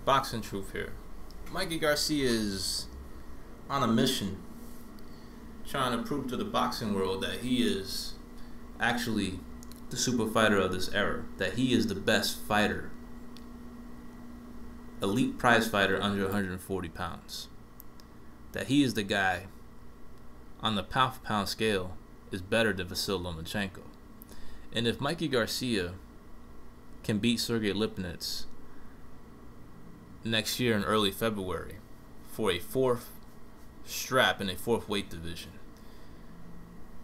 Boxing Truth here. Mikey Garcia is on a mission trying to prove to the boxing world that he is actually the super fighter of this era, that he is the best fighter, elite prize fighter under 140 pounds, that he is the guy on the pound for pound scale is better than Vasyl Lomachenko. And if Mikey Garcia can beat Sergey Lipinets next year in early February for a fourth strap in a fourth weight division,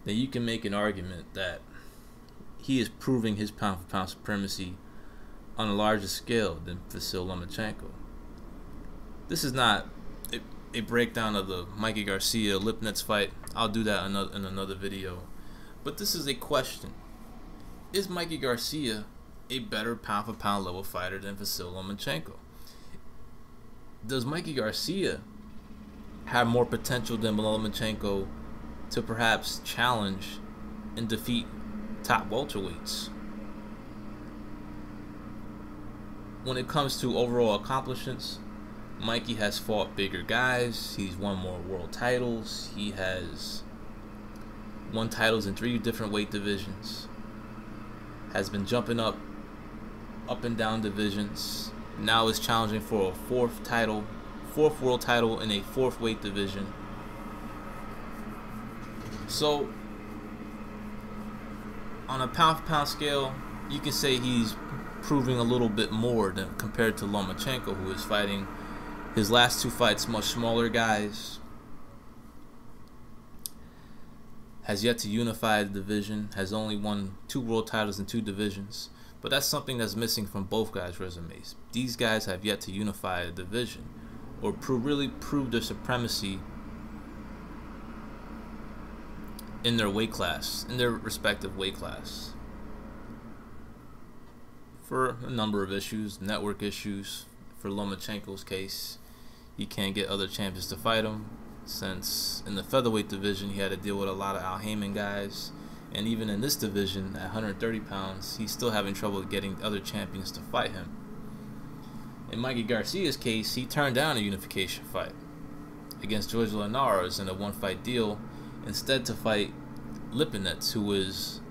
then you can make an argument that he is proving his pound for pound supremacy on a larger scale than Vasyl Lomachenko. This is not a breakdown of the Mikey Garcia Lipinets fight. I'll do that in another video. But this is a question. Is Mikey Garcia a better pound for pound level fighter than Vasyl Lomachenko? Does Mikey Garcia have more potential than Lomachenko to perhaps challenge and defeat top welterweights? When it comes to overall accomplishments, Mikey has fought bigger guys. He's won more world titles. He has won titles in 3 different weight divisions. Has been jumping up and down divisions. Now is challenging for a fourth world title in a fourth weight division. So, on a pound for pound scale, you can say he's proving a little bit more than compared to Lomachenko, who is fighting his last 2 fights much smaller guys, has yet to unify the division, has only won 2 world titles in 2 divisions. But that's something that's missing from both guys' resumes. These guys have yet to unify a division or really prove their supremacy in their weight class, in their respective weight class, for a number of issues. Network issues. For Lomachenko's case, he can't get other champions to fight him, since in the featherweight division he had to deal with a lot of Al Haymon guys. And even in this division, at 130 pounds, he's still having trouble getting other champions to fight him. In Mikey Garcia's case, he turned down a unification fight against George Linares in a 1-fight deal, instead to fight Lipinets, who was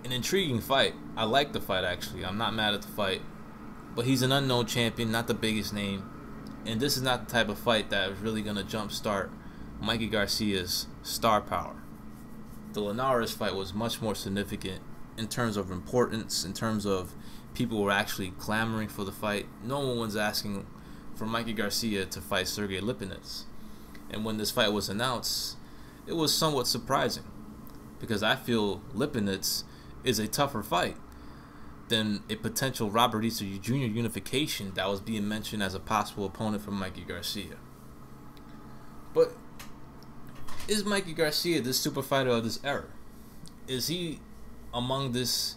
an intriguing fight. I like the fight, actually. I'm not mad at the fight. But he's an unknown champion, not the biggest name. And this is not the type of fight that is really going to jumpstart Mikey Garcia's star power. The Linares fight was much more significant in terms of importance, in terms of people were actually clamoring for the fight. No one was asking for Mikey Garcia to fight Sergey Lipinets. And when this fight was announced, it was somewhat surprising, because I feel Lipinets is a tougher fight than a potential Robert Easter Jr. unification that was being mentioned as a possible opponent for Mikey Garcia. But is Mikey Garcia the super fighter of this era? Is he among this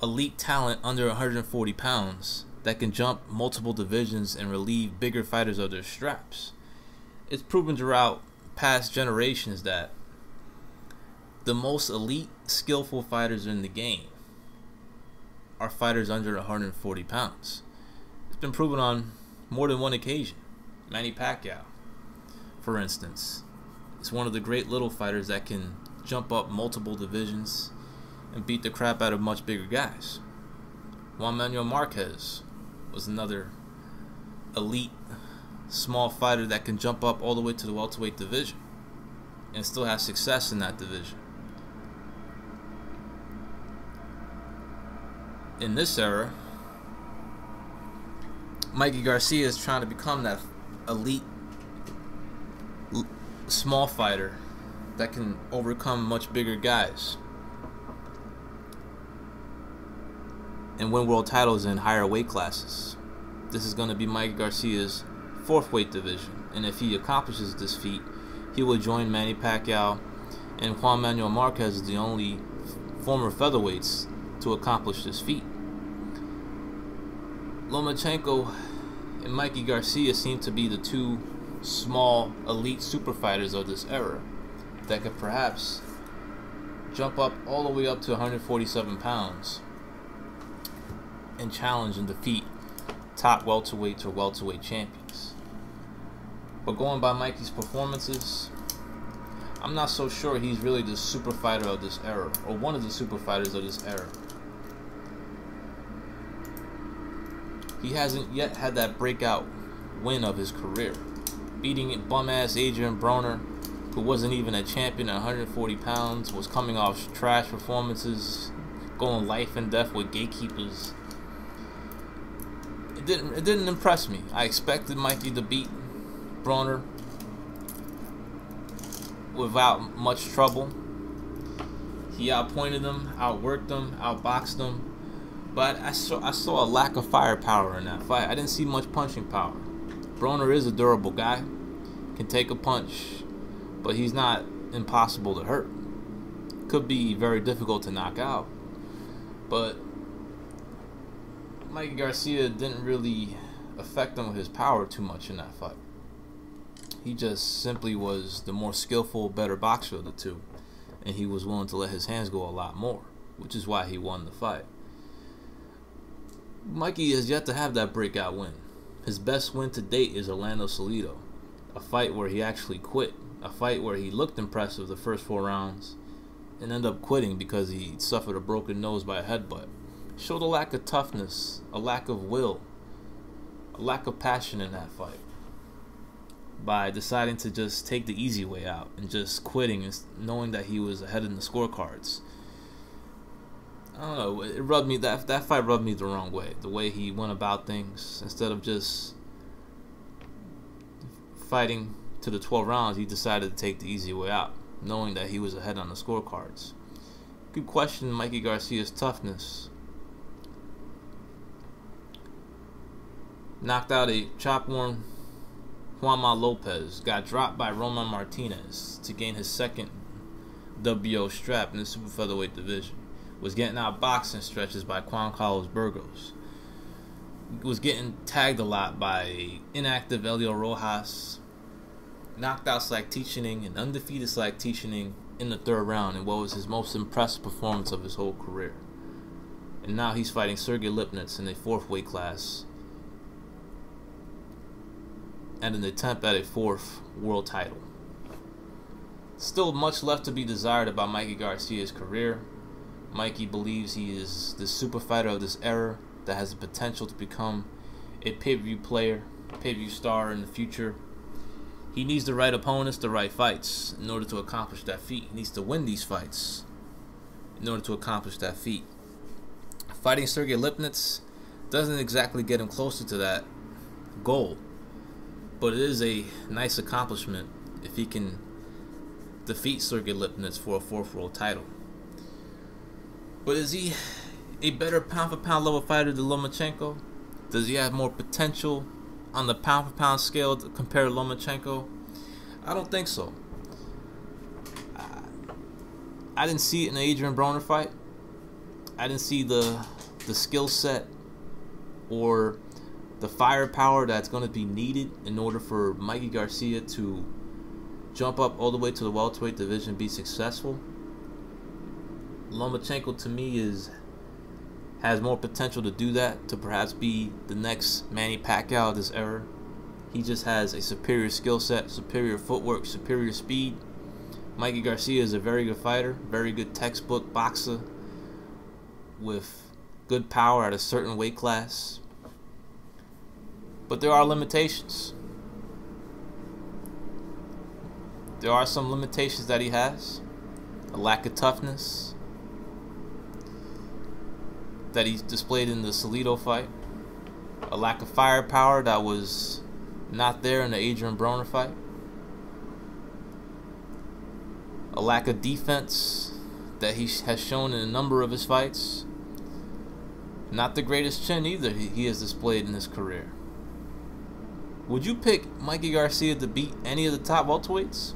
elite talent under 140 pounds that can jump multiple divisions and relieve bigger fighters of their straps? It's proven throughout past generations that the most elite, skillful fighters in the game are fighters under 140 pounds. It's been proven on more than one occasion. Manny Pacquiao, for instance, is one of the great little fighters that can jump up multiple divisions and beat the crap out of much bigger guys. Juan Manuel Marquez was another elite small fighter that can jump up all the way to the welterweight division and still have success in that division. In this era, Mikey Garcia is trying to become that elite small fighter that can overcome much bigger guys and win world titles in higher weight classes. This is going to be Mikey Garcia's 4th weight division, and if he accomplishes this feat, he will join Manny Pacquiao and Juan Manuel Marquez as the only former featherweights to accomplish this feat. Lomachenko and Mikey Garcia seem to be the 2 small elite super fighters of this era that could perhaps jump up all the way up to 147 pounds and challenge and defeat top welterweights or welterweight champions. But going by Mikey's performances, I'm not so sure he's really the super fighter of this era, or one of the super fighters of this era. He hasn't yet had that breakout win of his career, beating bum-ass Adrian Broner, who wasn't even a champion at 140 pounds, was coming off trash performances, going life and death with gatekeepers. It didn't impress me. I expected Mikey to beat Broner without much trouble. He outpointed him, outworked him, outboxed him, but I saw a lack of firepower in that fight. I didn't see much punching power. Broner is a durable guy, can take a punch, but he's not impossible to hurt. Could be very difficult to knock out, but Mikey Garcia didn't really affect him with his power too much in that fight. He just simply was the more skillful, better boxer of the two, and he was willing to let his hands go a lot more, which is why he won the fight. Mikey has yet to have that breakout win. His best win to date is Orlando Salido, a fight where he actually quit, a fight where he looked impressive the first 4 rounds and ended up quitting because he suffered a broken nose by a headbutt. Showed a lack of toughness, a lack of will, a lack of passion in that fight by deciding to just take the easy way out and just quitting and knowing that he was ahead in the scorecards. I don't know, it rubbed me, that fight rubbed me the wrong way. The way he went about things, instead of just fighting to the 12 rounds, he decided to take the easy way out, knowing that he was ahead on the scorecards. You could question Mikey Garcia's toughness. Knocked out a chop-worn Juanma Lopez, got dropped by Roman Martinez to gain his second WO strap in the super featherweight division. Was getting out boxing stretches by Juan Carlos Burgos. Was getting tagged a lot by inactive Elio Rojas. Knocked out Slack Tichening and undefeated Slack Tichening in the 3rd round in what was his most impressive performance of his whole career. And now he's fighting Sergey Lipnitz in a 4th weight class and an attempt at a 4th world title. Still much left to be desired about Mikey Garcia's career. Mikey believes he is the super fighter of this era that has the potential to become a pay-per-view player, pay-per-view star in the future. He needs the right opponents, the right fights in order to accomplish that feat. He needs to win these fights in order to accomplish that feat. Fighting Sergey Lipnitz doesn't exactly get him closer to that goal, but it is a nice accomplishment if he can defeat Sergey Lipnitz for a 4th world title. But is he a better pound-for-pound level fighter than Lomachenko? Does he have more potential on the pound-for-pound scale compared to Lomachenko? I don't think so. I didn't see it in the Adrian Broner fight. I didn't see the skill set or the firepower that's going to be needed in order for Mikey Garcia to jump up all the way to the welterweight division and be successful. Lomachenko to me has more potential to do that, to perhaps be the next Manny Pacquiao of this era. He just has a superior skill set, superior footwork, superior speed. Mikey Garcia is a very good fighter, very good textbook boxer with good power at a certain weight class. But there are limitations. There are some limitations that he has. A lack of toughness that he displayed in the Salido fight. A lack of firepower that was not there in the Adrian Broner fight. A lack of defense that he has shown in a number of his fights. Not the greatest chin either he has displayed in his career. Would you pick Mikey Garcia to beat any of the top welterweights?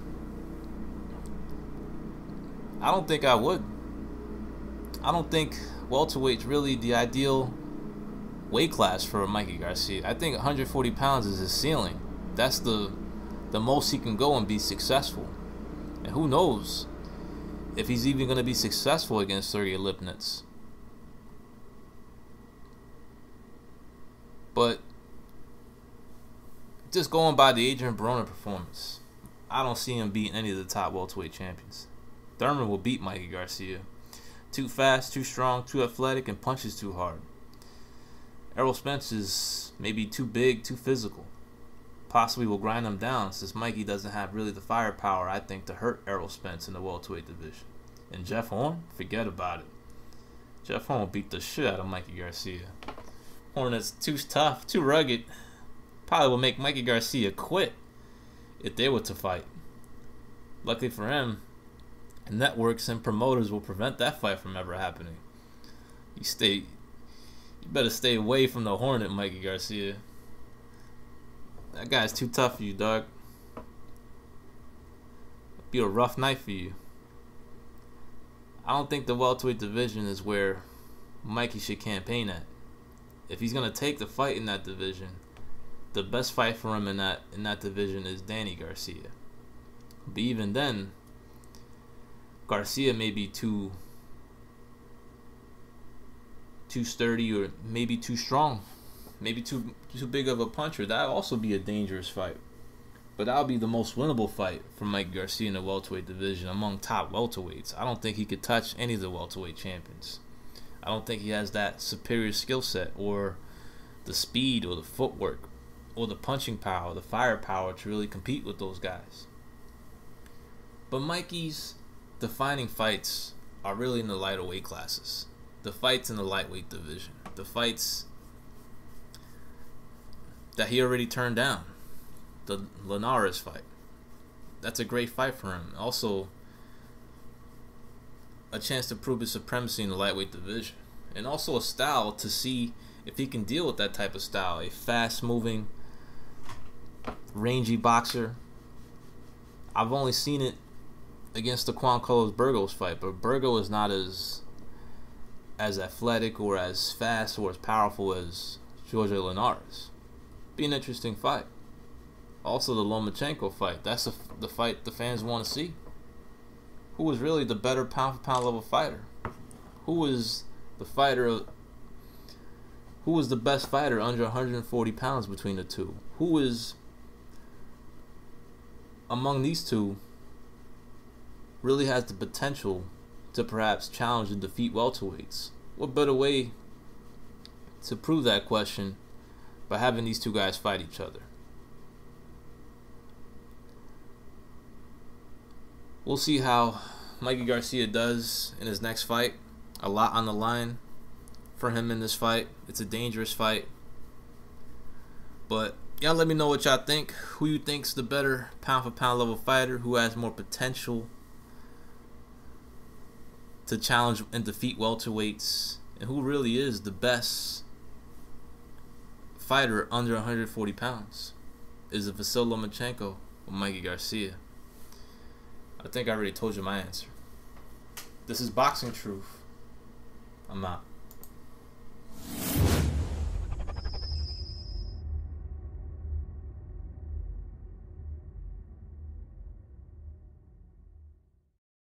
I don't think I would. I don't think welterweight's really the ideal weight class for Mikey Garcia. I think 140 pounds is his ceiling. That's the most he can go and be successful. And who knows if he's even going to be successful against Sergey Lipnitz. But just going by the Adrian Broner performance, I don't see him beating any of the top welterweight champions. Thurman will beat Mikey Garcia. Too fast, too strong, too athletic, and punches too hard. Errol Spence is maybe too big, too physical. Possibly will grind him down, since Mikey doesn't have really the firepower, I think, to hurt Errol Spence in the welterweight division. And Jeff Horn, forget about it. Jeff Horn will beat the shit out of Mikey Garcia. Horn is too tough, too rugged. Probably will make Mikey Garcia quit if they were to fight. Luckily for him, networks and promoters will prevent that fight from ever happening. You better stay away from the Hornet, Mikey Garcia. That guy's too tough for you, dog. It'll be a rough night for you. I don't think the welterweight division is where Mikey should campaign at. If he's gonna take the fight in that division, the best fight for him in that division is Danny Garcia. But even then, Garcia may be too sturdy, or maybe too strong, maybe too big of a puncher. That'd also be a dangerous fight. But that would be the most winnable fight for Mike Garcia in the welterweight division among top welterweights. I don't think he could touch any of the welterweight champions. I don't think he has that superior skill set, or the speed, or the footwork, or the punching power, the firepower to really compete with those guys. But Mikey's defining fights are really in the lighter weight classes. The fights in the lightweight division. The fights that he already turned down. The Linares fight. That's a great fight for him. Also, a chance to prove his supremacy in the lightweight division. And also a style to see if he can deal with that type of style. A fast-moving, rangy boxer. I've only seen it against the Juan Carlos Burgos fight, but Burgo is not as athletic or as fast or as powerful as Jorge Linares. Be an interesting fight. Also, the Lomachenko fight. That's the fight the fans want to see. Who was really the better pound-for-pound level fighter? Who was the best fighter under 140 pounds between the two? Who is, among these two, really has the potential to perhaps challenge and defeat welterweights? What better way to prove that question by having these two guys fight each other? We'll see how Mikey Garcia does in his next fight. A lot on the line for him in this fight. It's a dangerous fight. But y'all let me know what y'all think. Who you think's the better pound-for-pound level fighter? Who has more potential to challenge and defeat welterweights? And who really is the best fighter under 140 pounds? Is it Vasyl Lomachenko or Mikey Garcia? I think I already told you my answer. This is Boxing Truth. I'm out.